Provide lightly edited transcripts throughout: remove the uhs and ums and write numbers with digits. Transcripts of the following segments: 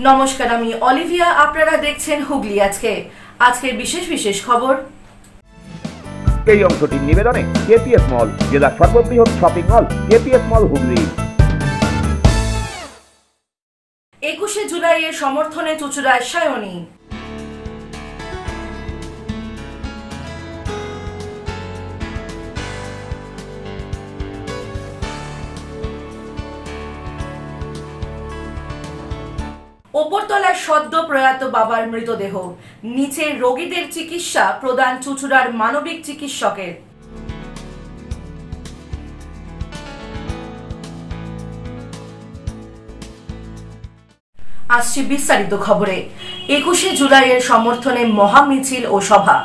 নমস্কার, আমি অলিভিয়া। আপনারা দেখছেন হুগলি আজকে। আজকের বিশেষ বিশেষ খবর। এই অংশটির নিবেদনে কেপিএস মল, জেলার সর্ববৃহৎ শপিং মল কেপিএস মল হুগলি। 21শে জুলাইয়ের সমর্থনে চুঁচুড়ায় সায়নী। ওপরতলার সদ্য প্রয়াত বাবার মৃতদেহ, নিচে রোগীদের চিকিৎসা প্রদান চুঁচুড়ার মানবিক চিকিৎসকের। আসছি বিস্তারিত খবরে। 21শে জুলাইয়ের সমর্থনে মহামিছিল ও সভা।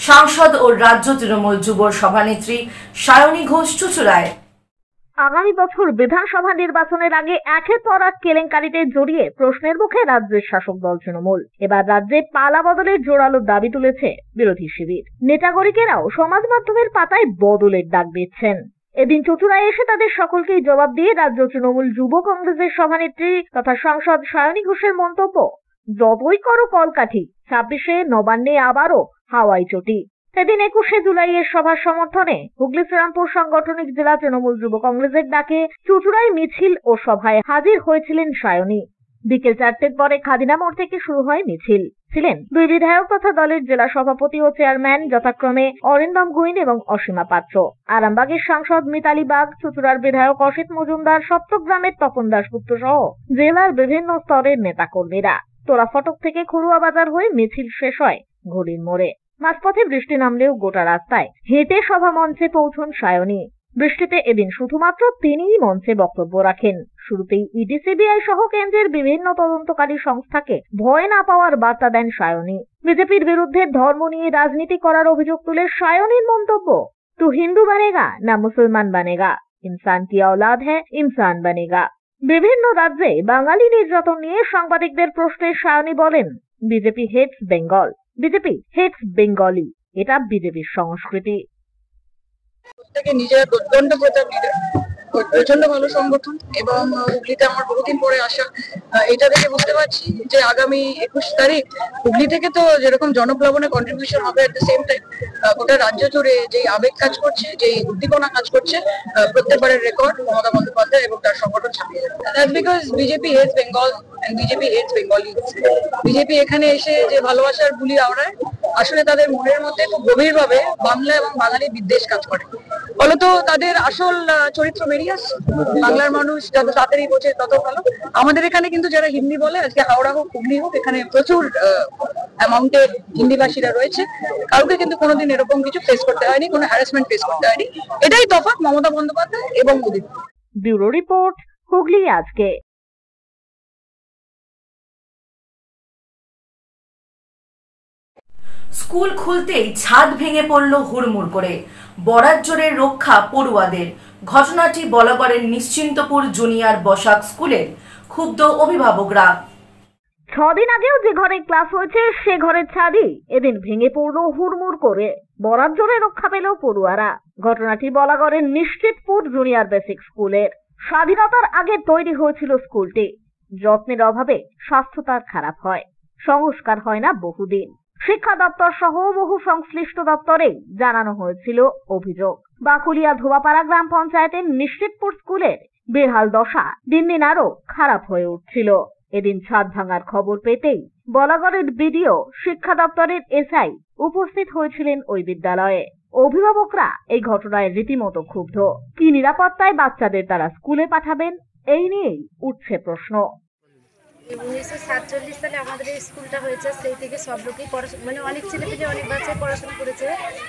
সাংসদ ও রাজ্য তৃণমূল যুবর সভানেত্রী সায়নী ঘোষ চুঁচুড়ায়। আগামী বছর বিধানসভা নির্বাচনের আগে একের পর এক কেলেঙ্কারিতে জড়িয়ে প্রশ্নের মুখে রাজ্যের শাসক দল তৃণমূল। এবার রাজ্যে পালা বদলের জোরালো দাবি তুলেছে বিরোধী শিবির। নেতাগরিকেরাও সমাজ মাধ্যমের পাতায় বদলের ডাক দিচ্ছেন। এদিন চুঁচুড়ায় এসে তাদের সকলকেই জবাব দিয়ে রাজ্য তৃণমূল যুব কংগ্রেসের সভানেত্রী তথা সাংসদ সায়নী ঘোষের মন্তব্য, যতই করো কলকাঠি, 26শে নবান্নে আবারও হাওয়াই চটি। সেদিন 21শে জুলাইয়ের সভার সমর্থনে হুগলি শ্রীরামপুর সাংগঠনিক জেলা তৃণমূল যুব কংগ্রেসের ডাকে চুঁচুড়ায় মিছিল ও সভায় হাজির হয়েছিলেন সায়নী। বিকেল 4টের পরে খাদিনা মোড় থেকে শুরু হয় মিছিল। ছিলেন দুই বিধায়ক তথা দলের জেলা সভাপতি ও চেয়ারম্যান যথাক্রমে অরিন্দম গুইন এবং অসীমা পাত্র, আরামবাগের সাংসদ মিতালি বাগ, চুঁচুড়ার বিধায়ক অসিত মজুমদার, সপ্তগ্রামের তপন দাশগুপ্ত সহ জেলার বিভিন্ন স্তরের নেতাকর্মীরা। তোরা ফটক থেকে খুড়ুয়া বাজার হয়ে মিছিল শেষ হয় ঘড়ির মোড়ে। মাঝপথে বৃষ্টি নামলেও গোটা রাস্তায় হেঁটে সভা মঞ্চে পৌঁছন সায়নী। বৃষ্টিতে এদিন শুধুমাত্র তিনিই মঞ্চে বক্তব্য রাখেন। শুরুতেই ইডি, সিবিআই সহ কেন্দ্রের বিভিন্ন তদন্তকারী সংস্থাকে ভয় না পাওয়ার বার্তা দেন সায়নী। বিজেপির বিরুদ্ধে ধর্ম নিয়ে রাজনীতি করার অভিযোগ তুলে সায়নীর মন্তব্য, তু হিন্দু বানেগা না মুসলমান বানেগা, ইনসান কি औलाद है ইনসান বানেগা। বিভিন্ন রাজ্যে বাঙালি নির্যাতন নিয়ে সাংবাদিকদের প্রশ্নে সায়নী বলেন, BJP hates Bengal, BJP hates Bengali, এটা বিজেপির সংস্কৃতি। প্রত্যেকে নিজের দুর্দণ্ড প্রতাপ লিডার, প্রচন্ড ভালো সংগঠন এবং হুগলিতে আমার বহুদিন পরে আসা। এটা দেখে বুঝতে পারছি যে আগামী 21 তারিখ হুগলি থেকে তো যেরকম জনপ্লাবনে কন্ট্রিবিউশন হবে, এট দ্য সেম টাইম গোটা রাজ্য জুড়ে যেই আবেগ কাজ করছে, যেই উদ্দীপনা কাজ করছে, প্রত্যেকবারের রেকর্ড মমতা বন্দ্যোপাধ্যায় এবং তার সংগঠন ছাপিয়ে যাবে। That's because BJP hates Bengal and BJP hates Bengali. BJP এখানে এসে যে ভালোবাসার বুলি আওড়ায়, আসলে তাদের মনের মধ্যে খুব গভীরভাবে বাংলা এবং বাঙালি বিদ্বেষ কাজ করে। ফলত তাদের আসল চরিত্র বেরিয়ে আসছে। বাংলার মানুষ যত তাড়াতাড়ি বোঝে তত ভালো। আমাদের এখানে কিন্তু যারা হিন্দি বলে, আজকে হাওড়া হোক হুগলি হোক, এখানে প্রচুর অ্যামাউন্টে হিন্দিভাষীরা রয়েছে। কাউকে কিন্তু কোনোদিন এরকম কিছু ফেস করতে হয়নি, কোনো হ্যারাসমেন্ট ফেস করতে হয়নি। এটাই তফাৎ মমতা বন্দ্যোপাধ্যায় এবং মোদী। ব্যুরো রিপোর্ট, হুগলি আজকে। স্কুল খুলতেই ছাদ ভেঙে পড়ল হুড়মুড় করে। বরাত জোরের রক্ষা পড়ুয়াদের। ঘটনাটি বলাগড়ের নিশ্চিন্তপুর জুনিয়র বসাক স্কুলের। ক্ষুব্ধ অভিভাবকরা। 6 দিন আগেও যে ঘরে ক্লাস হয়েছে সে ঘরের ছাদই এদিন ভেঙে পড়ল হুড়মুড় করে। বরাত জোরে রক্ষা পেল পড়ুয়ারা। ঘটনাটি বলাগড়ের নিশ্চিন্তপুর জুনিয়র বেসিক স্কুলের। স্বাধীনতার আগে তৈরি হয়েছিল স্কুলটি। যত্নের অভাবে স্বাস্থ্য তার খারাপ হয়, সংস্কার হয় না বহুদিন। শিক্ষা দপ্তর সহ বহু সংশ্লিষ্ট দপ্তরে জানানো হয়েছিল অভিযোগ। বাকুলিয়া ধোবাপাড়া গ্রাম পঞ্চায়েতের নিশ্চিতপুর স্কুলের বেহাল দশা দিন দিন আরো খারাপ হয়ে উঠছিল। এদিন ছাদ ভাঙার খবর পেতেই বলাগড়ের বিডিও, শিক্ষা দপ্তরের এসআই উপস্থিত হয়েছিলেন ওই বিদ্যালয়ে। অভিভাবকরা এই ঘটনায় রীতিমতো ক্ষুব্ধ। কি নিরাপত্তায় বাচ্চাদের তারা স্কুলে পাঠাবেন, এই নিয়েই উঠছে প্রশ্ন। 1947 সালে আমাদের এই স্কুলটা হয়েছে, সেই থেকে সব লোকই পড়াশোনা, মানে অনেক ছেলেপেলে অনেক বাচ্চাই পড়াশোনা করেছে।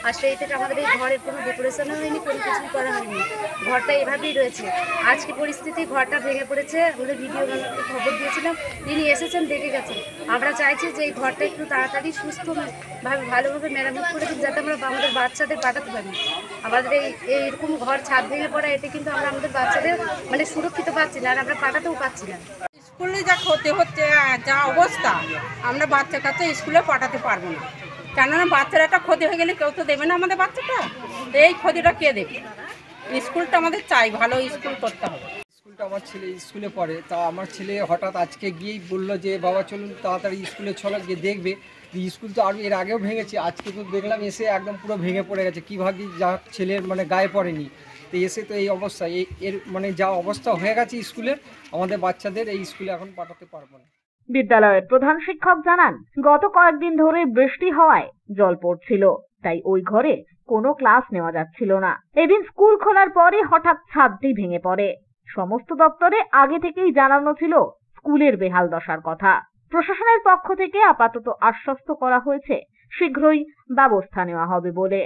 আর সেই থেকে আমাদের এই ঘরের কোনো ডেকোরেশনও হয়নি, কোনো কিছুই করা হয়নি। ঘরটা এভাবেই রয়েছে। আজকে পরিস্থিতি ঘরটা ভেঙে পড়েছে। আমাদের ভিডিও খবর দিয়েছিলাম, তিনি এসেছেন, দেখে গেছেন। আমরা চাইছি যে এই ঘরটা একটু তাড়াতাড়ি সুস্থভাবে ভালোভাবে মেরামত করে দিন, যাতে আমরা আমাদের বাচ্চাদের পাঠাতে পারি। আমাদের এইরকম ঘর ছাদ ভেঙে পড়া, এতে কিন্তু আমরা আমাদের বাচ্চাদের মানে সুরক্ষিত পাচ্ছি না, আর আমরা পাঠাতেও পাচ্ছি না। স্কুলে যা ক্ষতি হচ্ছে, যা অবস্থা, আমরা বাচ্চা কাচ্চা স্কুলে পাঠাতে পারবো না। কেননা বাচ্চার একটা ক্ষতি হয়ে গেলে কেউ তো দেবে না আমাদের বাচ্চাটা। এই ক্ষতিটা কে দেবে? স্কুলটা আমাদের চাই, ভালো স্কুল করতে হবে। স্কুলটা আমার ছেলে স্কুলে পড়ে, তা আমার ছেলে হঠাৎ আজকে গিয়েই বললো যে বাবা চলুন তাড়াতাড়ি স্কুলে চলো, গিয়ে দেখবে। স্কুল তো আর এর আগেও ভেঙেছে, আজকে তো দেখলাম এসে একদম পুরো ভেঙে পড়ে গেছে। কী ভাবি যা ছেলের মানে গায়ে পড়েনি, তো এসে তো এই অবস্থা, এর মানে যা অবস্থা হয়ে গেছে স্কুলের, আমাদের বাচ্চাদের এই স্কুলে এখন পাঠাতে পারবো না। বিদ্যালয়ের প্রধান শিক্ষক জানান, গত কয়েকদিন ধরে বৃষ্টি হওয়ায় জল পড়ছিল, তাই ওই ঘরে কোনো ক্লাস নেওয়া যাচ্ছিল না। এদিন স্কুল খোলার পরে হঠাৎ ছাদটি ভেঙে পড়ে। সমস্ত দপ্তরে আগে থেকেই জানানো ছিল স্কুলের বেহাল দশার কথা। প্রশাসনের পক্ষ থেকে আপাতত আশ্বস্ত করা হয়েছে শীঘ্রই ব্যবস্থা নেওয়া হবে বলে।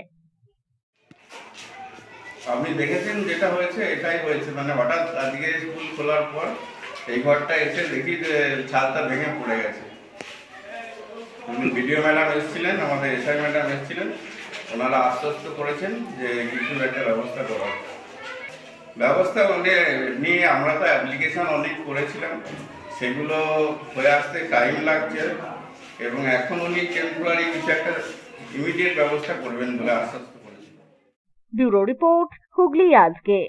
আপনি দেখেছেন যেটা হয়েছে এটাই হয়েছে, মানে হঠাৎ আজকে স্কুল খোলার পর এই ঘরটা এসে দেখি যে ছাদটা ভেঙে পড়ে গেছে। ভিডিও ম্যাডাম এসেছিলেন, আমাদের এসআই ম্যাডাম এসেছিলেন, ওনারা আশ্বস্ত করেছেন যে কিছু একটা ব্যবস্থা করা। ব্যবস্থা নিয়ে আমরা তো অ্যাপ্লিকেশন অনেক করেছিলাম, সেগুলো হয়ে আসতে টাইম লাগছে, এবং এখন উনি টেম্পোরারি কিছু একটা ইমিডিয়েট ব্যবস্থা করবেন বলে আশ্বস্ত করেছেন। ব্যুরো রিপোর্ট, হুগলি আজকে।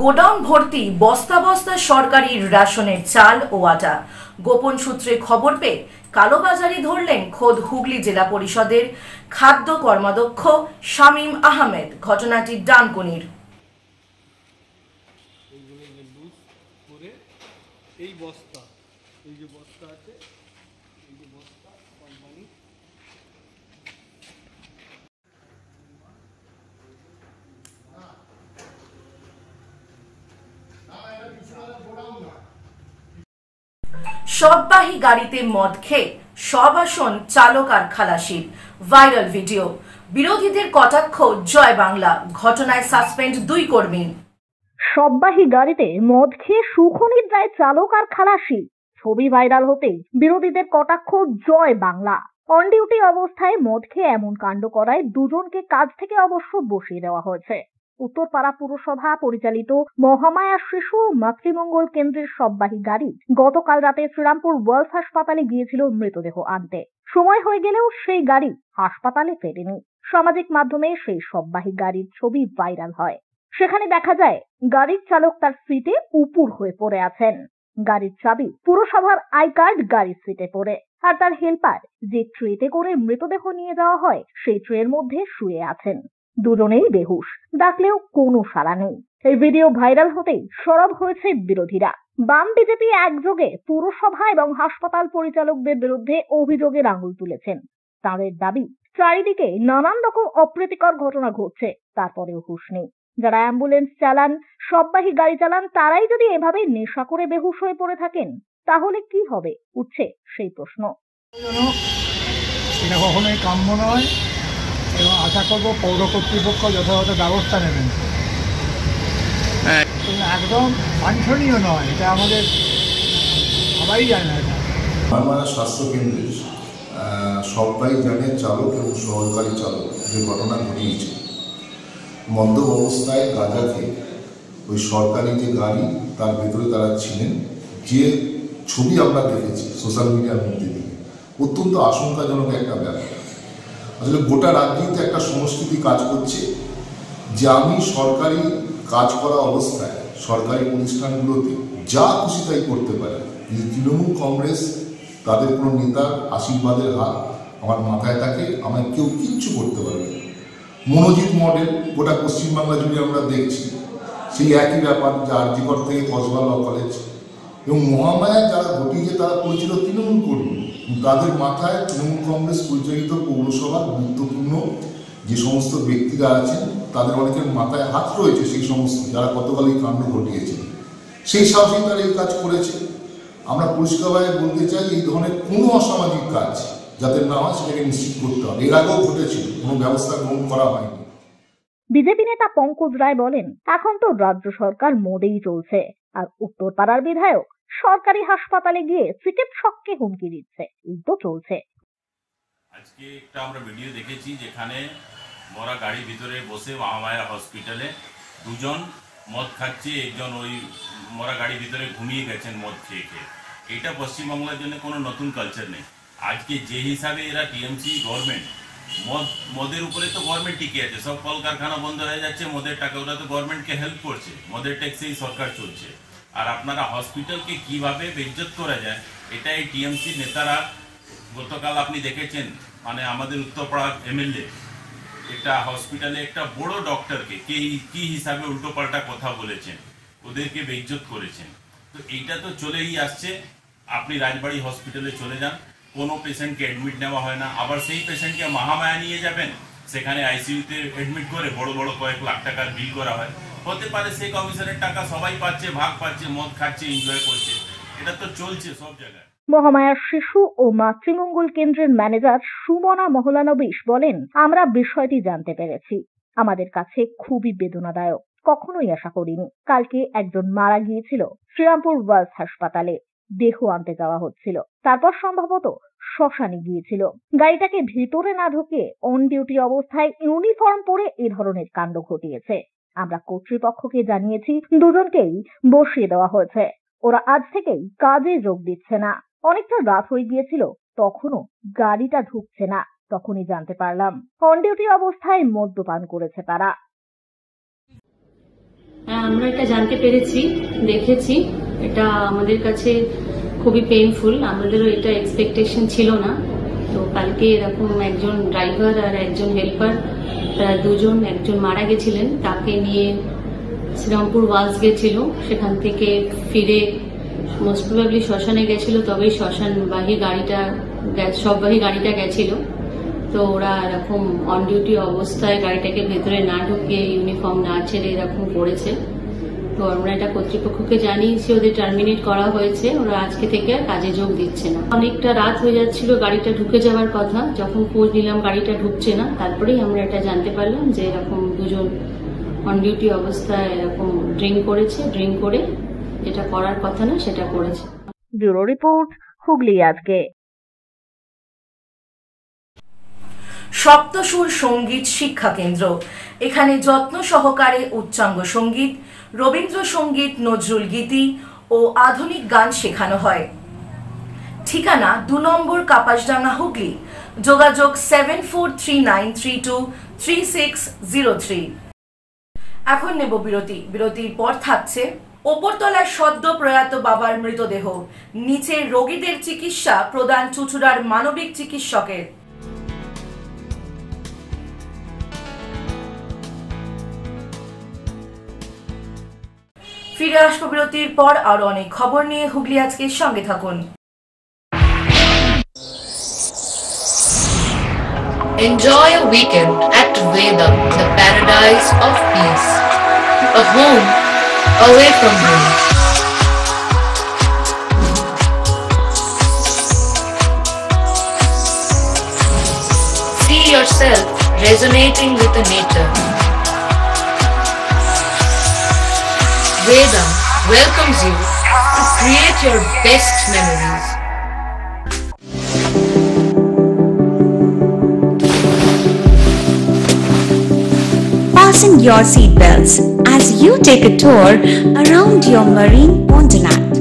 গোডাউন ভর্তি বস্তা বস্তা সরকারি রেশনের চাল ও আটা। গোপন সূত্রে খবর পেয়ে কালোবাজারি ধরলেন খোদ হুগলি জেলা পরিষদের খাদ্য কর্মাধ্যক্ষ শামীম আহমেদ। ঘটনাটি ডানকুনির। এই বস্তা, এই যে বস্তা আছে, এই যে বস্তা কোম্পানি সববাহী গাড়িতে মদ খেয়ে সব আসন চালক আর খালাসির। Viral video. বিরোধীদের কটাক্ষ জয় বাংলা। ঘটনায় সাসপেন্ড 2 কর্মী। সববাহী গাড়িতে মদ খেয়ে সুখনিদ্রায় চালক আর খালাসি। ছবি ভাইরাল হতেই বিরোধীদের কটাক্ষ জয় বাংলা। অন ডিউটি অবস্থায় মদ খেয়ে এমন কাণ্ড করায় দুজনকে কাজ থেকে অবশ্য বসিয়ে দেওয়া হয়েছে। উত্তরপাড়া পুরসভা পরিচালিত মহামায়া শিশু মাতৃমঙ্গল কেন্দ্রের সববাহী গাড়ি গতকাল রাতে শ্রীরামপুর ওয়ালস হাসপাতালে গিয়েছিল মৃতদেহ আনতে। সময় হয়ে গেলেও সেই গাড়ি হাসপাতালে ফেরেনি। সামাজিক মাধ্যমে সেই সববাহী গাড়ির ছবি ভাইরাল হয়। সেখানে দেখা যায় গাড়ির চালক তার সিটে উপুর হয়ে পড়ে আছেন। গাড়ির চাবি, পুরসভার আই কার্ড গাড়ির সিটে পড়ে, আর তার হেল্পার যে ট্রেতে করে মৃতদেহ নিয়ে যাওয়া হয় সেই ট্রের মধ্যে শুয়ে আছেন। দুজনেই বেহুশ, ডাকলেও কোনো সাড়া নেই। এই ভিডিও ভাইরাল হতেই সরব হয়েছে বিরোধীরা। বাম বিজেপি একযোগে পুরসভা এবং হাসপাতাল পরিচালকদের বিরুদ্ধে অভিযোগের আঙুল তুলেছেন। তাঁদের দাবি, চারিদিকে নানান রকম অপ্রীতিকর ঘটনা ঘটছে, তারপরেও হুঁশ নেই। যারা অ্যাম্বুলেন্স চালান, সববাহী গাড়ি চালান, তারাই যদি এভাবে নেশা করে বেহুশ হয়ে পড়ে থাকেন তাহলে কি হবে, উঠছে সেই প্রশ্ন। এটা কখনোই কাম্য নয়, এবং আশা করব পৌর কর্তৃপক্ষ যথাযথ ব্যবস্থা নেবেন। একদম বাঞ্ছনীয় নয়, এটা আমাদের সবাই জানে। মহামায়া স্বাস্থ্যকেন্দ্রের সববাহী যানের চালক এবং সহকারী চালক যে ঘটনা ঘটিয়েছে, মদ্যপ অবস্থায় গাঁজা খেয়ে ওই সরকারি যে গাড়ি তার ভেতরে তারা ছিলেন, যে ছবি আমরা দেখেছি সোশ্যাল মিডিয়ার মধ্যে দিয়ে, অত্যন্ত আশঙ্কাজনক একটা ব্যাপার। আসলে গোটা রাজ্যেতে একটা সংস্কৃতি কাজ করছে যে আমি সরকারি কাজ করা অবস্থায় সরকারি প্রতিষ্ঠানগুলোতে যা খুশি তাই করতে পারে। যদি তৃণমূল কংগ্রেস তাদের কোনো নেতার আশীর্বাদের হাত আমার মাথায় থাকে, আমায় কেউ কিচ্ছু করতে পারবে না। মনোজিৎ মডেল গোটা পশ্চিমবাংলা জুড়ে আমরা দেখছি, সেই একই ব্যাপার যে আরজিকর থেকে কসবা ল কলেজ এবং মহামায়া যারা ঘটিয়েছে তারা পরিচিত তৃণমূল কর্মী, তাদের মাথায় তৃণমূল কংগ্রেস পরিচালিত পৌরসভার গুরুত্বপূর্ণ যে সমস্ত ব্যক্তিরা আছেন তাদের অনেকের মাথায় হাত রয়েছে, সেই সমস্ত যারা গতকাল এই কাণ্ড ঘটিয়েছে সেই সাহসে তারা এই কাজ করেছে। আমরা পরিষ্কারভাবে বলতে চাই, এই ধরনের কোনো অসামাজিক কাজ যাতে না হয় সেটাকে নিশ্চিত করতে হবে। এর আগেও ঘটেছিল, কোনো ব্যবস্থা গ্রহণ করা হয়নি। বিজেপি নেতা পঙ্কজ রায় বলেন, এখন তো রাজ্য সরকার মোদেই চলছে, আর উত্তরপাড়ার বিধায়ক সরকারি হাসপাতালে গিয়ে চিকিৎসককে হুমকি দিচ্ছে। এই তো চলছে। আজকে একটা আমরা ভিডিও দেখেছি যেখানে মরা গাড়ির ভিতরে বসে মহামায়া হসপিটালে দুজন মদ খাচ্ছে, একজন ওই মরা গাড়ির ভিতরে ঘুমিয়ে গেছেন মদ খেয়ে খেয়ে। এটা পশ্চিমবাংলার জন্য কোনো নতুন কালচার নেই। আজকে যে হিসাবে এরা টিএমসি গভর্নমেন্ট মদের উপরে তো গভর্নমেন্ট টিকে আছে, সব কলকারখানা বন্ধ হয়ে যাচ্ছে, মদের টাকা ওরা তো গভর্নমেন্টকে হেল্প করছে, মদের ট্যাক্সেই সরকার চলছে। আর আপনারা হসপিটালকে কিভাবে বেইজ্জত করা যায়, এটা এই টিএমসি নেতারা, গতকাল আপনি দেখেছেন মানে আমাদের উত্তরপাড়ার এমএলএ একটা হসপিটালে একটা বড় ডক্টরকে কি হিসাবে উল্টো পাল্টা কথা বলেছেন, ওদেরকে বেইজ্জত করেছেন। তো এইটা তো চলেই আসছে। আপনি রাজবাড়ি হসপিটালে চলে যান, কোনো পেশেন্টকে অ্যাডমিট নেওয়া হয় না, আবার সেই পেশেন্টকে মহামায়া নিয়ে যাবেন, সেখানে আইসিইউতে অ্যাডমিট করে বড় বড় কয়েক লাখ টাকার বিল করা হয়। হতে পারে সেই কমিশনের টাকা সবাই পাচ্ছে, ভাগ পাচ্ছে, মদ খাচ্ছে, এনজয় করছে, এটা তো চলছে সব জায়গায়। মহামায়া শিশু ও মাতৃমঙ্গল কেন্দ্রের ম্যানেজার সুমনা মহলানবিশ বলেন, আমরা বিষয়টি জানতে পেরেছি, আমাদের কাছে খুবই বেদনাদায়ক, কখনোই আশা করিনি। কালকে একজন মারা গিয়েছিল শ্রীরামপুর ওয়ালস হাসপাতালে, দেহ আনতে যাওয়া হচ্ছিল, তারপর সম্ভবত শ্মশানে গিয়েছিল। গাড়িটাকে ভিতরে না ঢুকে অন ডিউটি অবস্থায় ইউনিফর্ম পরে এ ধরনের কাণ্ড ঘটিয়েছে। আমরা কর্তৃপক্ষকে জানিয়েছি, দুজনকেই বসিয়ে দেওয়া হয়েছে, ওরা আজ থেকেই কাজে যোগ দিচ্ছে না। অনেকটা রাত হয়ে গিয়েছিল, তখনও গাড়িটা ঢুকছে না, তখনই জানতে পারলাম অন ডিউটি অবস্থায় মদ্যপান করেছে তারা। আমরা এটা জানতে পেরেছি, দেখেছি, এটা আমাদের কাছে খুবই পেইনফুল, আমাদেরও এটা এক্সপেকটেশন ছিল না। তো কালকে এরকম একজন ড্রাইভার আর একজন হেল্পার, তারা দুজন, একজন মারা গেছিলেন, তাকে নিয়ে শ্রীরামপুর ওয়ালস গেছিল, সেখান থেকে ফিরে মোস্ট প্রবাবলি শ্মশানে গেছিল, তবেই শ্মশানবাহী গাড়িটা, সববাহী গাড়িটা গেছিল। তো ওরা এরকম অন ডিউটি অবস্থায় গাড়িটাকে ভেতরে না ঢুকিয়ে ইউনিফর্ম না ছেড়ে এরকম করেছে। তো আমরা এটা কর্তৃপক্ষকে জানিয়েছি, ওদের টার্মিনেট করা হয়েছে, ওরা আজকে থেকে আর কাজে যোগ দিচ্ছে না। অনেকটা রাত হয়ে যাচ্ছিল, গাড়িটা ঢুকে যাওয়ার কথা, যখন খোঁজ নিলাম গাড়িটা ঢুকছে না, তারপরেই আমরা এটা জানতে পারলাম যে এরকম দুজন অন ডিউটি অবস্থায় এরকম ড্রিঙ্ক করেছে, ড্রিঙ্ক করে যেটা করার কথা না সেটা করেছে। ব্যুরো রিপোর্ট, হুগলি আজকে। সপ্তসুর সঙ্গীত শিক্ষা কেন্দ্র, এখানে যত্ন সহকারে উচ্চাঙ্গ সঙ্গীত, রবীন্দ্রসঙ্গীত, নজরুল গীতি ও আধুনিক গান শেখানো হয়। ঠিকানা 2 নম্বর কাপাসডাঙ্গা, হুগলি। যোগাযোগ 7439323603। এখন নেব বিরতি। বিরতির পর থাকছে ওপরতলার সদ্য প্রয়াত বাবার মৃতদেহ, নিচে রোগীদের চিকিৎসা প্রদান চুঁচুড়ার মানবিক চিকিৎসকের। ফিরে আসবো বিরতির পর আরো অনেক খবর নিয়ে। হুগলি আজকের সঙ্গে থাকুন। Enjoy a weekend at Vedam, the paradise of peace. A home away from home. See yourself resonating with the nature. Vedam welcomes you to create your best memories. Fasten your seatbelts as you take a tour around your marine wonderland.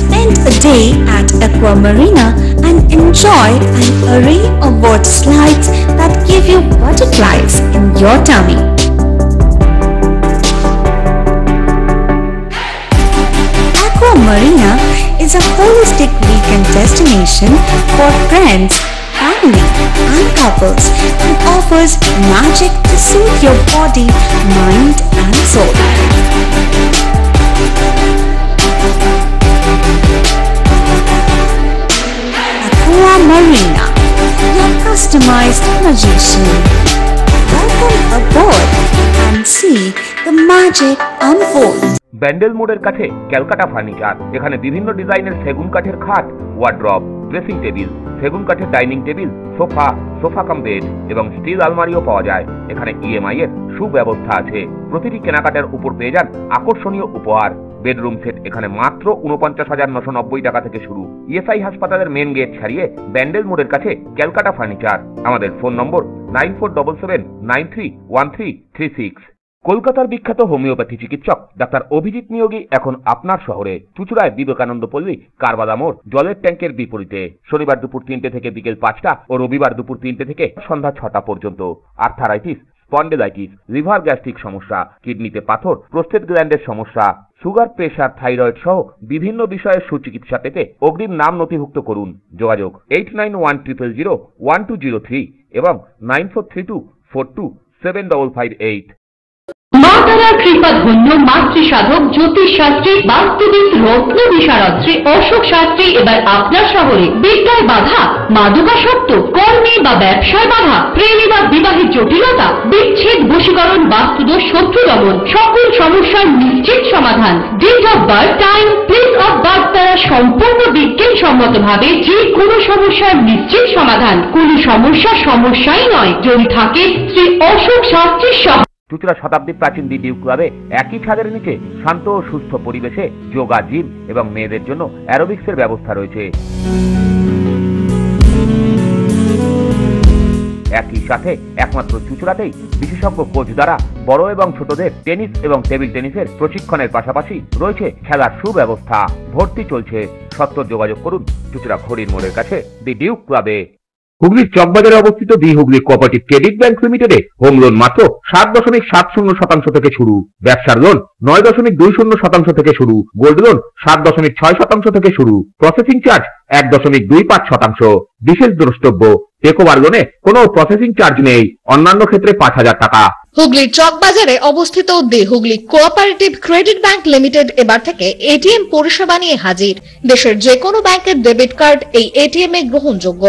Spend a day at Aqua Marina and enjoy an array of water slides that give you butterflies in your tummy. Aqua Marina is a holistic weekend destination for friends, family and couples and offers magic to soothe your body, mind and soul. Aqua Marina, your customized magician. Welcome aboard and see the magic unfold. Bandel মোড়ের কাছে Calcutta furniture, এখানে বিভিন্ন ডিজাইনের সেগুন কাঠের খাট, wardrobe, dressing table, সেগুন কাঠের dining table, sofa cum bed এবং স্টিল আলমারিও পাওয়া যায়। এখানে ইএমআই এর সুব্যবস্থা আছে। প্রতিটি কেনাকাটার উপর পেয়ে যান আকর্ষণীয় উপহার। বেডরুম সেট এখানে মাত্র ৪৯,৯৯০ টাকা থেকে শুরু। ইএসআই হাসপাতালের মেন গেট ছাড়িয়ে ব্যান্ডেল মোড়ের কাছে ক্যালকাটা ফার্নিচার। আমাদের ফোন নম্বর 9477931336। কলকাতার বিখ্যাত হোমিওপ্যাথি চিকিৎসক ডাক্তার অভিজিৎ নিয়োগী এখন আপনার শহরে চুঁচুড়ায় বিবেকানন্দ পল্লী কারবাদা মোড় জলের ট্যাঙ্কের বিপরীতে শনিবার দুপুর 3টে থেকে বিকেল 5টা ও রবিবার দুপুর 3টে থেকে সন্ধ্যা 6টা পর্যন্ত। আর্থারাইটিস, স্পন্ডেলাইটিস, লিভার গ্যাস্ট্রিক সমস্যা, কিডনিতে পাথর, প্রোস্টেট গ্ল্যান্ডের সমস্যা, সুগার, প্রেশার, থাইরয়েড সহ বিভিন্ন বিষয়ের সুচিকিৎসা পেতে অগ্রিম নাম নথিভুক্ত করুন। যোগাযোগ 8910001203 এবং 9432427558। মা তারার কৃপা ধন্য মাতৃ সাধক জ্যোতিষ শাস্ত্রী বাস্তুবিদ রত্ন বিশারত্রী অশোক শাস্ত্রী এবার আপনার শহরে। বিদ্যায় বাধা, মাদকাসক্ত, কর্মে বা ব্যবসায় বাধা, প্রেমে বা বিবাহের জটিলতা, বিচ্ছেদ, বশীকরণ, বাস্তুদোষ, শত্রু দমন, সকল সমস্যার নিশ্চিত সমাধান। Date of birth, time, place of birth দ্বারা সম্পূর্ণ বিজ্ঞানসম্মত ভাবে যে কোনো সমস্যার নিশ্চিত সমাধান। কোন সমস্যাই নয় যদি থাকে শ্রী অশোক শাস্ত্রীর সহ। চুঁচুড়া শতাব্দী প্রাচীন দি ডিউক ক্লাবে একই ছাদের নিচে শান্ত ও সুস্থ পরিবেশে যোগা, জিম এবং মেয়েদের জন্য অ্যারোবিক্সের ব্যবস্থা রয়েছে। একই সাথে একমাত্র চুঁচুড়াতেই বিশেষজ্ঞ কোচ দ্বারা বড় এবং ছোটদের টেনিস এবং টেবিল টেনিসের প্রশিক্ষণের পাশাপাশি রয়েছে খেলার সুব্যবস্থা। ভর্তি চলছে, সত্বর যোগাযোগ করুন চুঁচুড়া ঘড়ির মোড়ের কাছে দি ডিউক ক্লাবে। হুগলির চকবাজারে অবস্থিত the Hooghly cooperative credit bank লিমিটেডে হোম লোন মাত্র 7.70% থেকে শুরু, ব্যবসার লোন 9.20% থেকে শুরু, গোল্ড লোন 7.6% থেকে শুরু, প্রসেসিং চার্জ 1.25%। বিশেষ দ্রষ্টব্য, টেকওভার লোনে কোনো প্রসেসিং চার্জ নেই, অন্যান্য ক্ষেত্রে 5,000 টাকা। হুগলির চকবাজারে অবস্থিত the Hooghly cooperative credit bank limited এবার থেকে এটিএম পরিষেবা নিয়ে হাজির। দেশের যে কোনো ব্যাংকের ডেবিট কার্ড এই এটিএম এ গ্রহণযোগ্য।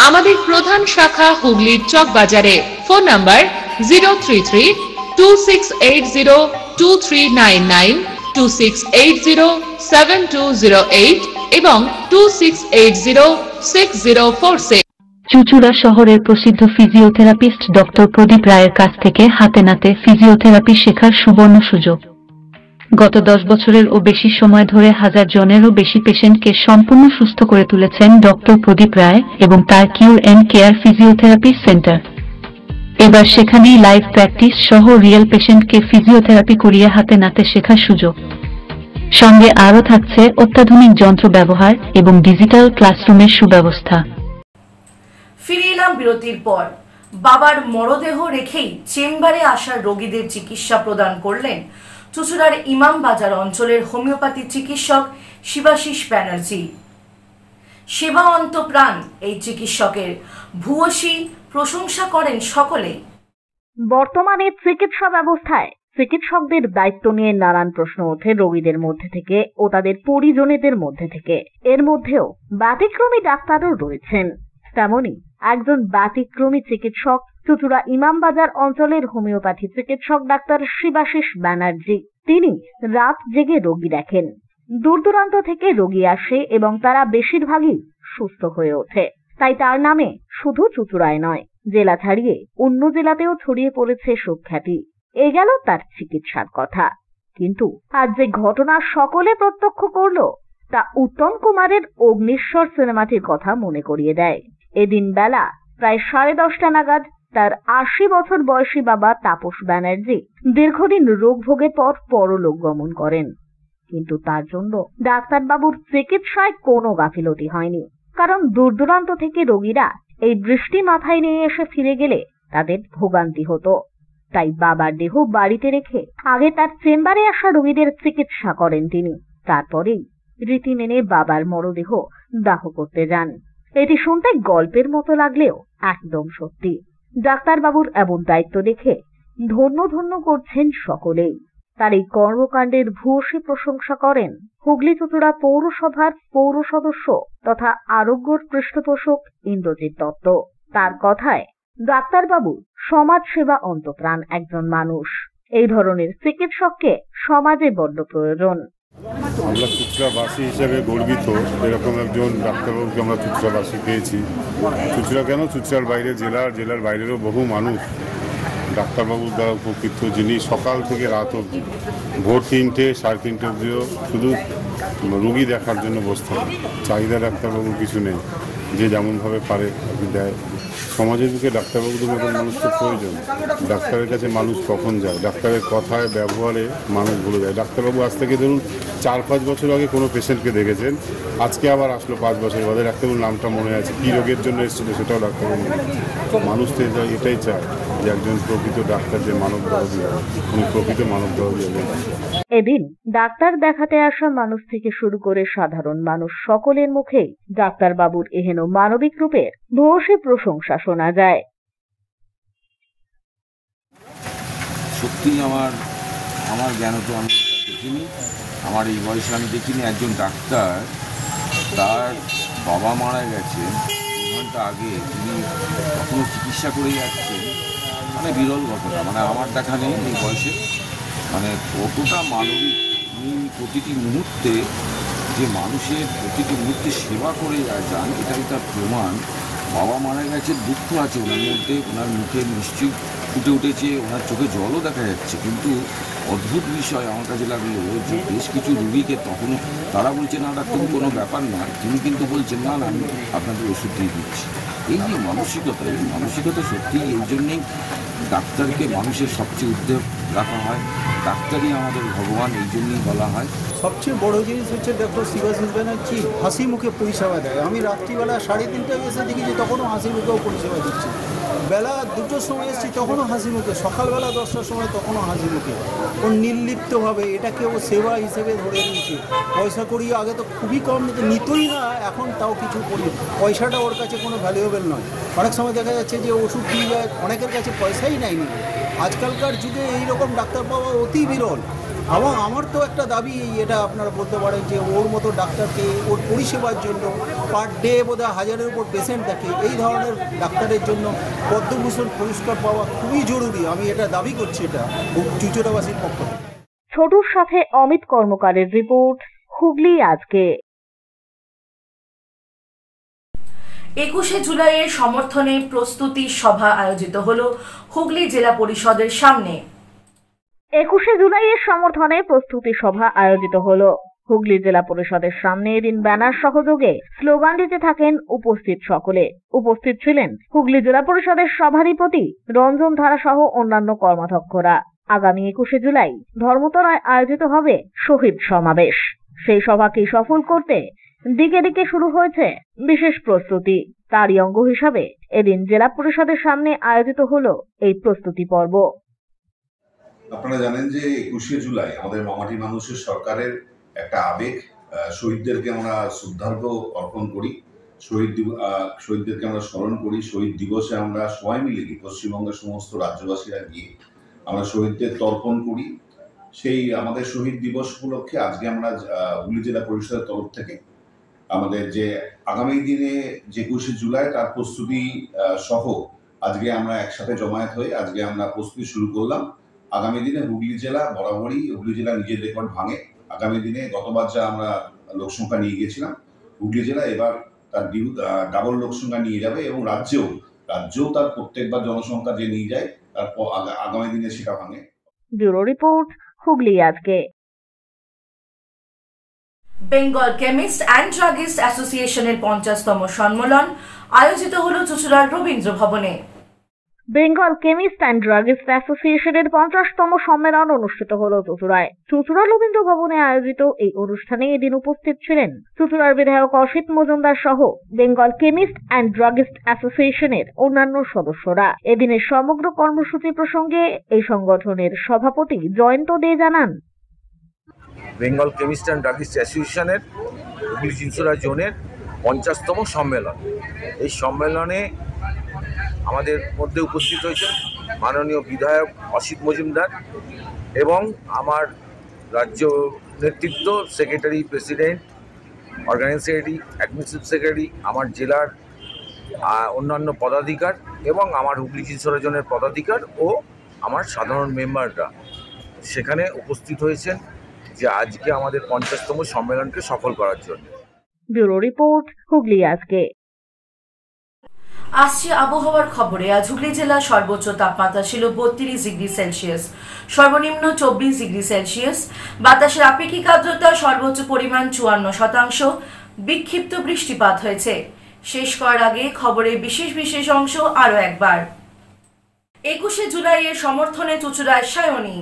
আমাদের প্রধান শাখা হুগলির চকবাজারে। ফোন নাম্বার 033-2680-2399, 2680-7208 এবং 2680-6046। চুঁচুড়া শহরের প্রসিদ্ধ ফিজিওথেরাপিস্ট ডক্টর প্রদীপ রায়ের কাছ থেকে হাতে নাতে ফিজিওথেরাপি শেখার সুবর্ণ সুযোগ। গত 10 বছরের ও বেশি সময় ধরে 1000 জনেরও বেশি পেশেন্টকে সম্পূর্ণ সুস্থ করে তুলেছেন ডক্টর প্রদীপ রায় এবং তার কিউর এন্ড কেয়ার ফিজিওথেরাপি সেন্টার। এবার সেখানেই লাইভ প্র্যাকটিস সহ রিয়েল পেশেন্টকে ফিজিওথেরাপি করিয়ে হাতে নাতে শেখার সুযোগ। সঙ্গে আরও থাকছে অত্যাধুনিক যন্ত্র ব্যবহার এবং ডিজিটাল ক্লাসরুমের সুব্যবস্থা। ফিরে এলাম বিরতির পর। বাবার মরদেহ রেখেই চেম্বারে আসা রোগীদের চিকিৎসা প্রদান করলেন চুঁচুড়ার ইমামবাজার অঞ্চলের হোমিওপ্যাথি চিকিৎসক শিবাশিস ব্যানার্জি। সেবা অন্তপ্রাণ এই চিকিৎসকের ভূয়সী প্রশংসা করেন সকলে। বর্তমানে চিকিৎসা ব্যবস্থায় চিকিৎসকদের দায়িত্ব নিয়ে নানান প্রশ্ন ওঠে রোগীদের মধ্যে থেকে ও তাদের পরিজনেদের মধ্যে থেকে। এর মধ্যেও ব্যতিক্রমী ডাক্তারও রয়েছেন। তেমনি একজন ব্যতিক্রমী চিকিৎসক চুঁচুড়া ইমামবাজার অঞ্চলের হোমিওপ্যাথি চিকিৎসক ডাক্তার শিবাশিস ব্যানার্জি। তিনি রাত জেগে রোগী দেখেন। দূর দূরান্ত থেকে রোগী আসে এবং তারা বেশিরভাগই সুস্থ হয়ে ওঠে। তাই তার নামে শুধু চুঁচুড়ায় নয়, জেলা ছাড়িয়ে অন্য জেলাতেও ছড়িয়ে পড়েছে সুখ্যাতি। এ গেল তার চিকিৎসার কথা। কিন্তু আজ যে ঘটনা সকলে প্রত্যক্ষ করল তা উত্তম কুমারের অগ্নিশ্বর সিনেমাটির কথা মনে করিয়ে দেয়। এদিন বেলা প্রায় 10:30 নাগাদ তার 80 বছর বয়সী বাবা তাপস ব্যানার্জি দীর্ঘদিন রোগ ভোগের পর পরলোক গমন করেন। কিন্তু তার জন্য ডাক্তারবাবুর চিকিৎসায় কোনো গাফিলতি হয়নি, কারণ দূর দূরান্ত থেকে রোগীরা এই বৃষ্টি মাথায় নিয়ে এসে ফিরে গেলে তাদের ভোগান্তি হতো। তাই বাবার দেহ বাড়িতে রেখে আগে তার চেম্বারে আসা রোগীদের চিকিৎসা করেন তিনি। তারপরেই রীতি মেনে বাবার মরদেহ দাহ করতে যান। এটি শুনতে গল্পের মতো লাগলেও একদম সত্যি। ডাক্তারবাবুর এমন দায়িত্ব দেখে ধন্য ধন্য করছেন সকলেই। তার এই কর্মকাণ্ডের ভূয়সী প্রশংসা করেন হুগলি চুঁচুড়া পৌরসভার পৌর সদস্য তথা আরোগ্যর পৃষ্ঠপোষক ইন্দ্রজিৎ দত্ত। তার কথায় ডাক্তারবাবু সমাজ সেবা অন্তপ্রাণ একজন মানুষ। এই ধরনের চিকিৎসককে সমাজে বড্ড প্রয়োজন। আমরা চুঁচুড়াবাসী হিসেবে গর্বিত এরকম একজন ডাক্তারবাবুকে আমরা চুঁচুড়াবাসী পেয়েছি। চুঁচুড়া কেন, চুঁচুড়ার বাইরে জেলার বাইরেরও বহু মানুষ ডাক্তারবাবুর দ্বারা উপকৃত, যিনি সকাল থেকে রাত অবধি ভোর 3টে 3:30 অবধিও শুধু রুগী দেখার জন্য বসতেন। চাহিদা ডাক্তারবাবুর কিছু নেই। যে যেমনভাবে পারে আর কি দেয়। সমাজের বুকে ডাক্তারবাবুদের মতন মানুষ তো প্রয়োজন। ডাক্তারের কাছে মানুষ কখন যায়, ডাক্তারের কথায় ব্যবহারে মানুষ ভুলে যায়। ডাক্তারবাবু আজ থেকে ধরুন 4-5 বছর আগে কোনো পেশেন্টকে দেখেছেন, আজকে আবার আসলো 5 বছর বাদে, ডাক্তারবাবুর নামটা মনে আছে, কী রোগের জন্য এসেছিল সেটাও ডাক্তারবাবু মনে আছে। মানুষ তো এটাই চায় যে একজন প্রকৃত ডাক্তার যে মানব দরদি হয়, উনি প্রকৃত মানব দরদি একজন ডাক্তার। এদিন ডাক্তার দেখাতে আসা মানুষ থেকে শুরু করে সাধারণ মানুষ সকলের মুখেই ডাক্তারবাবুর এহেন মানবিক রূপের ভূয়সী প্রশংসা শোনা যায়। সত্যি আমার জ্ঞান তো আমি দেখিনি, আমার এই বয়সে আমি দেখিনি একজন ডাক্তার তার বাবা মারা গেছে 2 ঘন্টা আগে, তিনি কখনো চিকিৎসা করে যাচ্ছেন, মানে বিরল ঘটনা, মানে আমার দেখা নেই এই বয়সে, মানে কতটা মানবিক প্রতিটি মুহূর্তে, যে মানুষের প্রতিটি মুহূর্তে সেবা করে যান, এটাই তার প্রমাণ। বাবা মারা গেছে, দুঃখ আছে ওনার মধ্যে, ওনার মুখে নিশ্চয়ই ফুটে উঠেছে, ওনার চোখে জলও দেখা যাচ্ছে, কিন্তু অদ্ভুত বিষয় আমার কাছে লাগলো যে বেশ কিছু রুগীকে তখনও তারা বলছে না ডাক্তার কোনো ব্যাপার না, তিনি কিন্তু বলছেন না না আমি আপনাদের ওষুধ দিয়ে দিচ্ছি। এই যে মানসিকতা, এই মানসিকতা সত্যিই এই জন্যেই ডাক্তারকে মানুষের সবচেয়ে ঊর্ধ্বে রাখা হয়, ডাক্তারই আমাদের ভগবান, এই জন্যই বলা হয়। সবচেয়ে বড় জিনিস হচ্ছে দেখো শিবাশিস ব্যানার্জি হাসি মুখে পরিষেবা দেয়। আমি রাত্রিবেলা 3:30টায় এসে দেখি যে তখনও হাসি মুখেও পরিষেবা দিচ্ছে, বেলা 2টোর সময় এসেছি তখনও হাসি মুখে, সকালবেলা 10টার সময় তখনও হাসি মুখে। ও নির্লিপ্তভাবে এটাকে ও সেবা হিসেবে ধরে নিয়েছে। পয়সা করি আগে তো খুবই কম নিতই না, এখন তাও কিছু করি, পয়সাটা ওর কাছে কোনো ভ্যালুয়েবল নয়। অনেক সময় দেখা যাচ্ছে যে ওষুধ দিয়ে যায়, অনেকের কাছে পয়সাই নেয়নি। আজকালকার যুগে এইরকম ডাক্তার পাওয়া অতি বিরল। এবং আমার তো একটা দাবি, এটা আপনারা বলতে পারেন যে ওর মতো ডাক্তারকে ওর পরিষেবার জন্য পার ডে বোধহয় 1000-এর উপর পেশেন্ট দেখে, এই ধরনের ডাক্তারের জন্য পদ্মভূষণ পুরস্কার পাওয়া খুবই জরুরি। আমি এটা দাবি করছি, এটা চুচুড়াবাসীর পক্ষ থেকে। ছোটুর সাথে অমিত কর্মকারের রিপোর্ট, হুগলি আজকে। 21শে জুলাইয়ের সমর্থনে প্রস্তুতি সভা আয়োজিত হলো হুগলি জেলা পরিষদের সামনে। 21শে জুলাইয়ের সমর্থনে প্রস্তুতি সভা আয়োজিত হলো হুগলি জেলা পরিষদের সামনে। এদিন ব্যানার সহযোগে স্লোগান দিতে থাকেন উপস্থিত সকলে। উপস্থিত ছিলেন হুগলি জেলা পরিষদের সভাধিপতি রঞ্জন ধারা সহ অন্যান্য কর্মাধ্যক্ষরা। আগামী 21শে জুলাই ধর্মতলায় আয়োজিত হবে শহীদ সমাবেশ। সেই সভাকে সফল করতে দিকে দিকে শুরু হয়েছে বিশেষ প্রস্তুতি। তারই অঙ্গ হিসাবে এদিন জেলা পরিষদের সামনে আয়োজিত হলো এই প্রস্তুতি পর্ব। আপনারা জানেন যে 21শে জুলাই আমাদের মামাটি মানুষের সরকারের একটা আবেগ। শহীদদেরকে আমরা শ্রদ্ধার্ঘ্য অর্পণ করি, শহীদদেরকে আমরা স্মরণ করি। শহীদ দিবসে আমরা সবাই মিলে গিয়ে, পশ্চিমবঙ্গের সমস্ত রাজ্যবাসীরা গিয়ে আমরা শহীদদের তর্পণ করি। সেই আমাদের শহীদ দিবস উপলক্ষে আজকে আমরা হুগলি জেলা পরিষদের তরফ থেকে আমাদের যে আগামী দিনে যে 21শে জুলাই তার প্রস্তুতি সহ আজকে আমরা একসাথে জমায়েত হয়ে আজকে আমরা প্রস্তুতি শুরু করলাম। আগামী দিনে হুগলি জেলা বরাবরই হুগলি জেলা নিজের রেকর্ড ভাঙে। আগামী দিনে গতবার যা আমরা লোকসংখ্যা নিয়ে গেছিলাম, হুগলি জেলা এবার তার ডাবল লোকসংখ্যা নিয়ে যাবে এবং রাজ্যেও তার প্রত্যেকবার জনসংখ্যা যে নিয়ে যায় তার আগামী দিনে সেটা ভাঙে। ব্যুরো রিপোর্ট, হুগলি আজকে। বেঙ্গল কেমিস্ট অ্যান্ড ড্রাগিস্ট অ্যাসোসিয়েশনের 50তম সম্মেলন আয়োজিত হলো চুঁচুড়ার রবীন্দ্র ভবনে। বেঙ্গল কেমিস্ট অ্যান্ড ড্রাগিস্ট অ্যাসোসিয়েশনের 50তম সম্মেলন অনুষ্ঠিত হলো চুঁচুড়ায়। চুঁচুড়া রবীন্দ্র ভবনে আয়োজিত এই অনুষ্ঠানে এদিন উপস্থিত ছিলেন চুঁচুড়ার বিধায়ক অসিত মজুমদার সহ বেঙ্গল কেমিস্ট অ্যান্ড ড্রাগিস্ট অ্যাসোসিয়েশনের অন্যান্য সদস্যরা। এদিনের সমগ্র কর্মসূচি প্রসঙ্গে এই সংগঠনের সভাপতি জয়ন্ত দে জানান, বেঙ্গল কেমিস্ট অ্যান্ড ড্রাগিস্ট অ্যাসোসিয়েশনের হুগলি চিনচুড়া জোনের 50তম সম্মেলন। এই সম্মেলনে আমাদের মধ্যে উপস্থিত হয়েছেন মাননীয় বিধায়ক অসিত মজুমদার এবং আমার রাজ্য নেতৃত্ব, secretary, president, organising secretary, administrative secretary, আমার জেলার অন্যান্য পদাধিকার এবং আমার হুগলি চিনচুড়া জোনের পদাধিকার ও আমার সাধারণ মেম্বাররা সেখানে উপস্থিত হয়েছেন যে আজকে আমাদের 50তম সম্মেলনকে সফল করার জন্য। ব্যুরো রিপোর্ট, হুগলি আজকে। আসছে আবহাওয়ার খবরে। আজ হুগলি জেলার সর্বোচ্চ তাপমাত্রা ছিল 32 ডিগ্রি সেলসিয়াস, সর্বনিম্ন 24 ডিগ্রি সেলসিয়াস। বাতাসের আপেক্ষিক আর্দ্রতা সর্বোচ্চ পরিমাণ 54%। বিক্ষিপ্ত বৃষ্টিপাত হয়েছে। শেষ করার আগে খবরের বিশেষ অংশ আরো একবার। 21শে জুলাইয়ের সমর্থনে চুঁচুড়ায় সায়নী।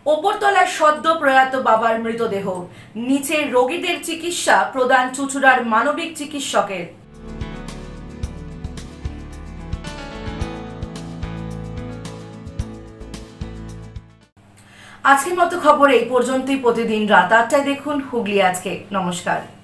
ওপরতলার সদ্য প্রয়াত বাবার মৃতদেহ, নিচের রোগীদের চিকিৎসা প্রদান চুঁচুড়ার মানবিক চিকিৎসকের। আজকের মতো খবর এই পর্যন্তই। প্রতিদিন রাত 8টায় দেখুন হুগলি আজকে। নমস্কার।